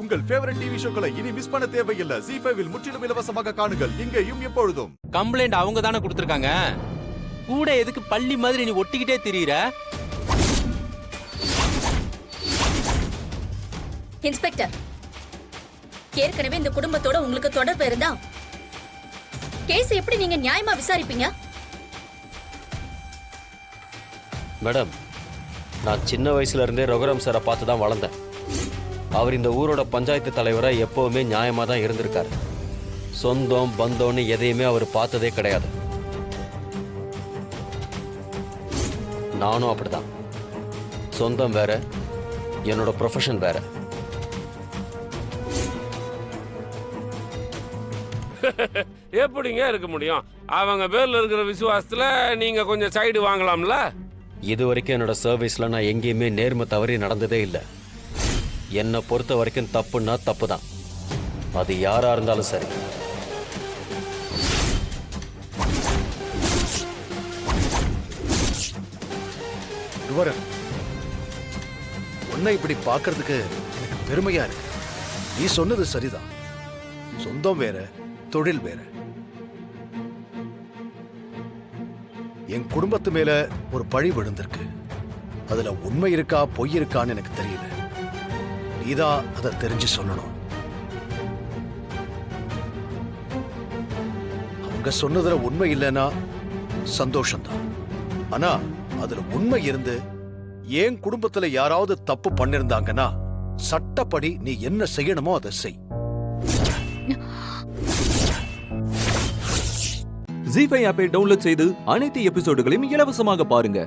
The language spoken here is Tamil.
உங்கள் ஃபேவரட் டிவி ஷோக்களை இனி மிஸ் பண்ண தேவையில்லை. ZEE5 இல் முற்றிலும் இலவசமாக காணுங்கள். இங்கேயும் எப்பொழுதும். கம்ப்ளைண்ட் அவங்க தானே கொடுத்திருக்காங்க. கூட எதுக்கு பள்ளி மாதிரி நீ ஒட்டிக்கிட்டே திரியிற? இன்ஸ்பெக்டர், ஏற்கனவே இந்த குடும்பத்தோட உங்களுக்கு தொடர்பு இருந்தா கேஸ் எப்படி நீங்க நியாயமா விசாரிப்பீங்க? மேடம், நான் சின்ன வயசுல இருந்தே ரகுராம் சாரை பார்த்து தான் வளர்ந்தேன். அவர் இந்த ஊரோட பஞ்சாயத்து தலைவரை எப்பவுமே நியாயமா தான் இருந்திருக்காரு. சொந்தம் பந்தம்னு எதையுமே அவர் பார்த்ததே கிடையாது. நானும் அப்படிதான். சொந்தம் வேற, என்னோட ப்ரொஃபஷன் வேற. எப்படிங்க இருக்க முடியும்? அவங்க பேர்ல இருக்கிற விசுவாசத்துல நீங்க கொஞ்சம் சைடு வாங்கலாம்ல. இது வரைக்கும் என்னோட சர்வீஸ்ல நான் எங்கேயுமே நேர்மை தவறி நடந்ததே இல்லை. என்னை பொறுத்த வரைக்கும் தப்புன்னா தப்பு தான், அது யாரா இருந்தாலும் சரி. உன்னை இப்படி பார்க்கிறதுக்கு எனக்கு பெருமையா இருக்கு. நீ சொன்னது சரிதான். சொந்தம் வேற, தொழில் வேற. என் குடும்பத்து மேல ஒரு பழி விழுந்திருக்கு. அதுல உண்மை இருக்கா பொய் இருக்கான்னு எனக்கு தெரியல. நீதான் அதை தெரிஞ்சு சொல்லணும். அவங்க சொன்னதுல உண்மை இல்லைன்னா சந்தோஷம்தான். ஆனா அதுல உண்மை இருந்து என் குடும்பத்துல யாராவது தப்பு பண்ணிருந்தாங்கன்னா சட்டப்படி நீ என்ன செய்யணுமோ அதை செய். ZEE5 ஆப்பை டவுன்லோட் செய்து அனைத்து எபிசோடுகளையும் இலவசமாக பாருங்க.